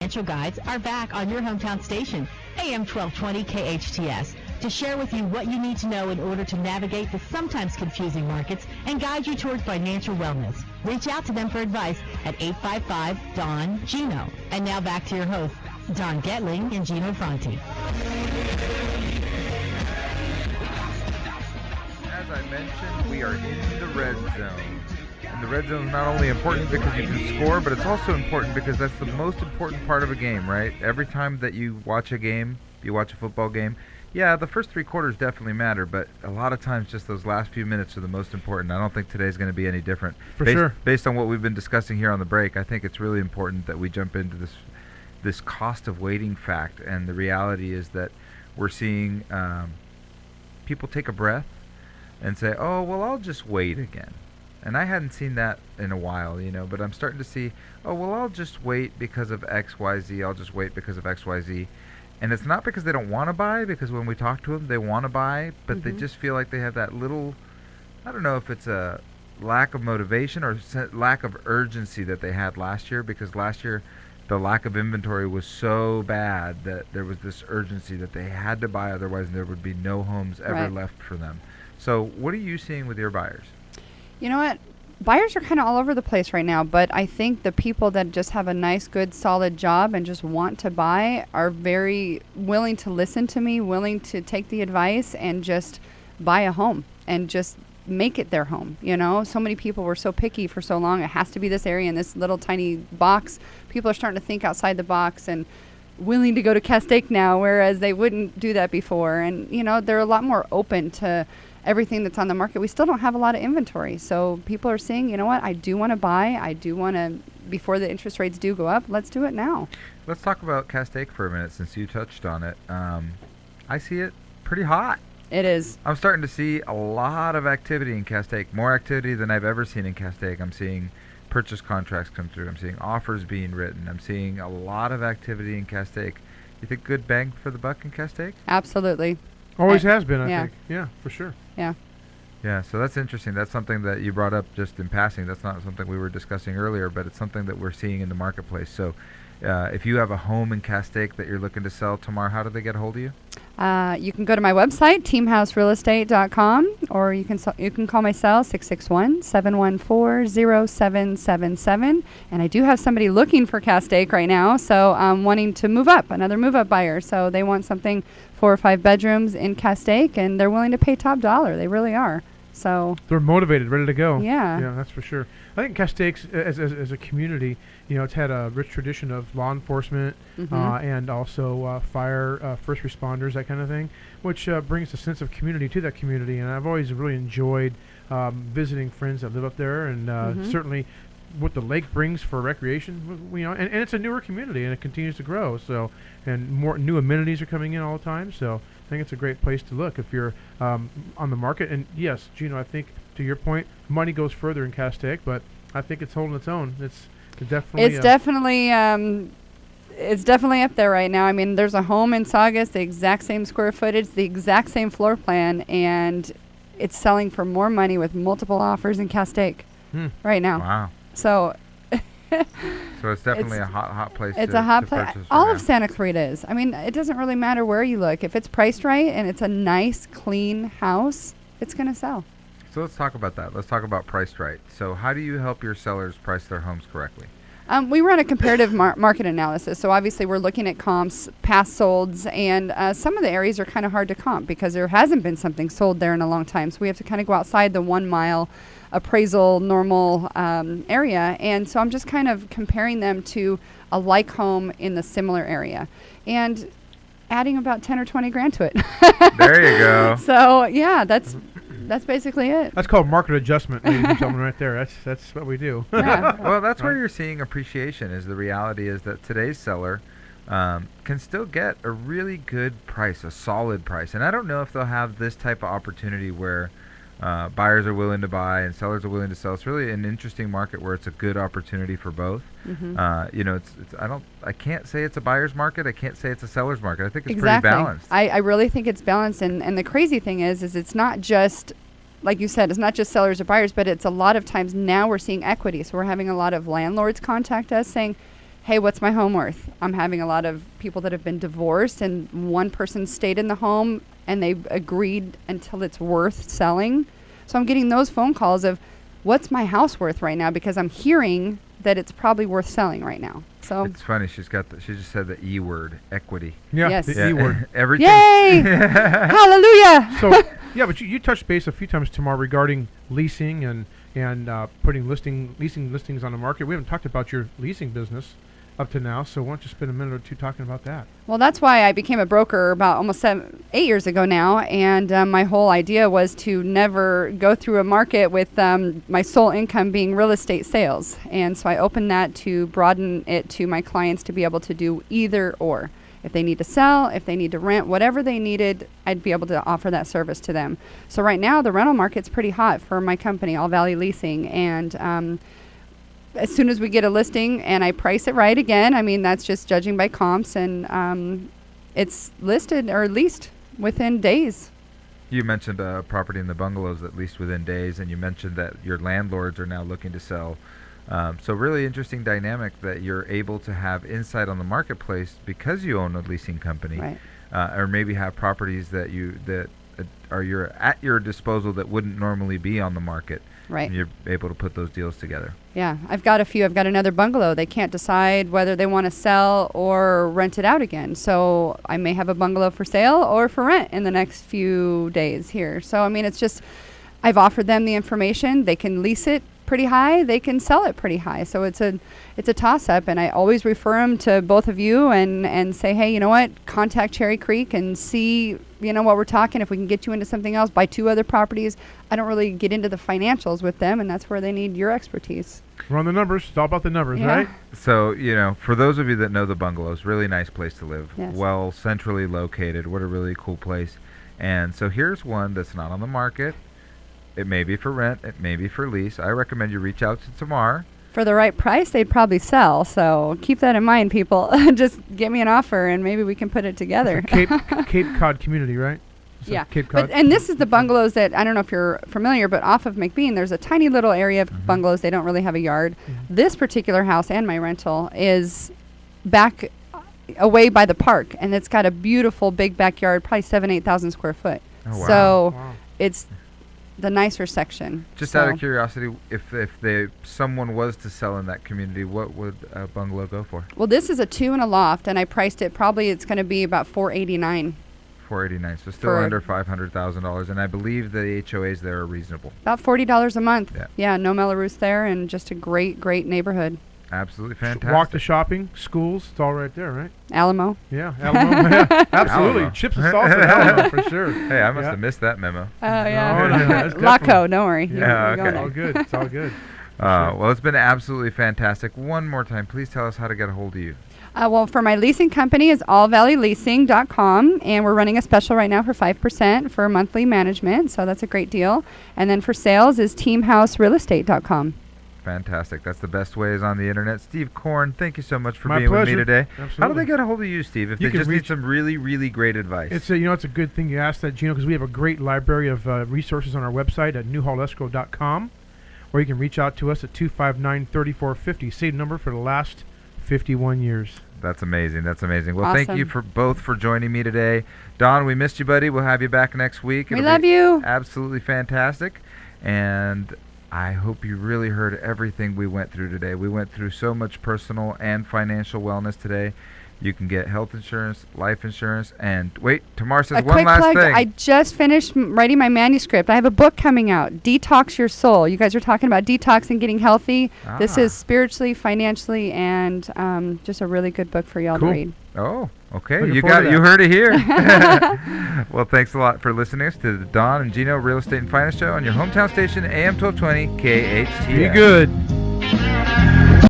Financial guides are back on your hometown station, AM 1220 KHTS, to share with you what you need to know in order to navigate the sometimes confusing markets and guide you towards financial wellness. Reach out to them for advice at 855-DON-GINO. And now back to your hosts, Don Getling and Gino Franti. As I mentioned, we are in the red zone. And the red zone is not only important because you can score, but it's also important because that's the most important part of a game, right? Every time that you watch a game, you watch a football game, yeah, the first 3 quarters definitely matter, but a lot of times just those last few minutes are the most important. I don't think today's going to be any different. For sure. Based on what we've been discussing here on the break, I think it's really important that we jump into this cost of waiting fact, and the reality is that we're seeing people take a breath and say, oh, well, I'll just wait again. And I hadn't seen that in a while, but I'm starting to see, oh, well, I'll just wait because of X, Y, Z. I'll just wait because of X, Y, Z. And it's not because they don't want to buy, because when we talk to them, they want to buy, but they just feel like they have that little, I don't know if it's a lack of motivation or lack of urgency that they had last year, because last year the lack of inventory was so bad that there was this urgency that they had to buy, otherwise there would be no homes ever left for them. So what are you seeing with your buyers? You know what? Buyers are kind of all over the place right now, but I think the people that just have a nice, good, solid job and just want to buy are very willing to listen to me, willing to take the advice and just buy a home and just make it their home. So many people were so picky for so long. It has to be this area in this little tiny box. People are starting to think outside the box and willing to go to Castaic now, whereas they wouldn't do that before. And, they're a lot more open to everything that's on the market. We still don't have a lot of inventory. So people are saying, you know what, I do want to buy. I do want to, before the interest rates do go up, let's do it now. Let's talk about Castaic for a minute since you touched on it. I see it pretty hot. It is. I'm starting to see a lot of activity in Castaic, more activity than I've ever seen in Castaic. I'm seeing purchase contracts come through. I'm seeing offers being written. I'm seeing a lot of activity in Castaic. You think good bang for the buck in Castaic? Absolutely. Always has been, I think. Yeah, for sure. Yeah. Yeah, so that's interesting. That's something that you brought up just in passing. That's not something we were discussing earlier, but it's something that we're seeing in the marketplace. So if you have a home in Castaic that you're looking to sell, Tamar, how do they get a hold of you? You can go to my website, teamhouserealestate.com, or you can call my cell, 661-714-0777. And I do have somebody looking for Castaic right now, so I'm wanting to move up, another move-up buyer. So they want something 4 or 5 bedrooms in Castaic, and they're willing to pay top dollar. They really are. So they're motivated, ready to go. Yeah. Yeah, that's for sure. I think Castaic, as a community, it's had a rich tradition of law enforcement and also fire, first responders, that kind of thing, which brings a sense of community to that community. And I've always really enjoyed visiting friends that live up there, and certainly what the lake brings for recreation. And it's a newer community, and it continues to grow. So, and more new amenities are coming in all the time. So I think it's a great place to look if you're on the market. And yes, Gino, I think to your point, money goes further in Castaic, but I think it's holding its own. It's definitely up there right now. I mean, there's a home in Saugus, the exact same square footage, the exact same floor plan, and it's selling for more money with multiple offers in Castaic right now. Wow. So so it's definitely a hot place. It's a hot place. All of Santa Santa Clarita is. I mean, it doesn't really matter where you look. If it's priced right and it's a nice, clean house, it's going to sell. So let's talk about that. Let's talk about priced right. So how do you help your sellers price their homes correctly? We run a comparative market analysis. So obviously we're looking at comps, past solds, and some of the areas are kind of hard to comp because there hasn't been something sold there in a long time. So we have to kind of go outside the 1 mile appraisal normal area. And so I'm just kind of comparing them to a like home in the similar area and adding about 10 or 20 grand to it. There you go. So yeah, that's basically it. That's called market adjustment, ladies and gentlemen, right there. That's what we do. Yeah. Well, that's where you're seeing appreciation. Is the reality is that today's seller can still get a really good price, a solid price. And I don't know if they'll have this type of opportunity where buyers are willing to buy and sellers are willing to sell. It's really an interesting market where it's a good opportunity for both. I can't say it's a buyer's market. I can't say it's a seller's market. I think it's pretty balanced. I really think it's balanced. And the crazy thing is it's not just, like you said, it's not just sellers or buyers, but it's a lot of times now we're seeing equity. So we're having a lot of landlords contact us saying, hey, what's my home worth? I'm having a lot of people that have been divorced, and one person stayed in the home and they agreed until it's worth selling. So I'm getting those phone calls of, what's my house worth right now? Because I'm hearing that it's probably worth selling right now. So it's funny. She just said the E word, equity. Yeah, Yes. the E word. Everything. yay! Hallelujah! So yeah, but you touched base a few times, Tamar, regarding leasing and putting leasing listings on the market. We haven't talked about your leasing business up to now, so why don't you spend a minute or two talking about that? Well, that's why I became a broker about almost 8 years ago now, and my whole idea was to never go through a market with my sole income being real estate sales. And so I opened that to broaden it to my clients to be able to do either or. If they need to sell, if they need to rent, whatever they needed, I'd be able to offer that service to them. So right now, the rental market's pretty hot for my company, All Valley Leasing, and as soon as we get a listing and I price it right again, I mean, that's just judging by comps, and it's listed or leased within days. You mentioned property in the bungalows that leased within days, and you mentioned that your landlords are now looking to sell. So really interesting dynamic that you're able to have insight on the marketplace because you own a leasing company, Right. Or maybe have properties that are at your disposal that wouldn't normally be on the market. Right. And you're able to put those deals together. Yeah, I've got a few. I've got another bungalow. They can't decide whether they want to sell or rent it out again. So I may have a bungalow for sale or for rent in the next few days here. So, I mean, it's just, I've offered them the information. They can lease it pretty high. They can sell it pretty high. So it's a toss-up, and I always refer them to both of you and say, hey, you know what, contact Cherry Creek and see, what we're talking. If we can get you into something else, buy 2 other properties. I don't really get into the financials with them, and that's where they need your expertise. Run the numbers. It's all about the numbers, Yeah. right? So, for those of you that know the bungalows, really nice place to live. Yes. Well, centrally located. What a really cool place. And so here's one that's not on the market. It may be for rent. It may be for lease. I recommend you reach out to Tamar. For the right price, they'd probably sell. So keep that in mind, people. Just give me an offer, and maybe we can put it together. Cape Cod community, right? So Yeah. Cape Cod. And this is the bungalows that, I don't know if you're familiar, but off of McBean, there's a tiny little area of bungalows. They don't really have a yard. This particular house and my rental is back away by the park, and it's got a beautiful big backyard, probably 8,000 square foot. Oh, wow. So Wow. it's the nicer section. Just So out of curiosity, if someone was to sell in that community, what would a bungalow go for? Well, this is a 2 and a loft, and I priced it, probably it's going to be about $489. $489, so still For under $500,000, and I believe the HOAs there are reasonable. About $40 a month. Yeah. Yeah, no Melrose there, and just a great, great neighborhood. Absolutely fantastic. Walk to shopping, schools, it's all right there, right? Alamo. Yeah, Alamo. Yeah, absolutely. Alamo. Chips and salsa at Alamo for sure. Hey, I must Yeah. have missed that memo. Yeah. No, that's Laco, definitely- don't worry. Yeah, Yeah, You're going okay. All there. good. It's all good. Well, it's been absolutely fantastic. One more time, please tell us how to get a hold of you. Well, for my leasing company is allvalleyleasing.com, and we're running a special right now for 5% for monthly management, so that's a great deal. And then for sales is teamhouserealestate.com. Fantastic. That's the best way is on the internet. Steve Korn, thank you so much for My being with pleasure. me today. How do Absolutely. they get a hold of you, Steve, if You they can just need reach- some really, really great advice? It's a good thing you asked that, Gino, because we have a great library of resources on our website at newhallescrow.com, or you can reach out to us at 259-3450. Same number for the last 51 years. That's amazing. That's amazing. Well, thank you Awesome. for joining me today. Don, we missed you, buddy. We'll have you back next week. We It'll love be you. Absolutely fantastic. And I hope you really heard everything we went through today. We went through so much personal and financial wellness today. You can get health insurance, life insurance, and wait, Tamar says A one quick last plug, thing. I just finished writing my manuscript. I have a book coming out, Detox Your Soul. You guys are talking about detox and getting healthy. This is spiritually, financially, and just a really good book for y'all to Cool. read. Oh, okay. Looking You forward to you that. heard it here. Well, thanks a lot for listening to the Don and Gino Real Estate and Finance Show on your hometown station, AM 1220 KHTS. Be good.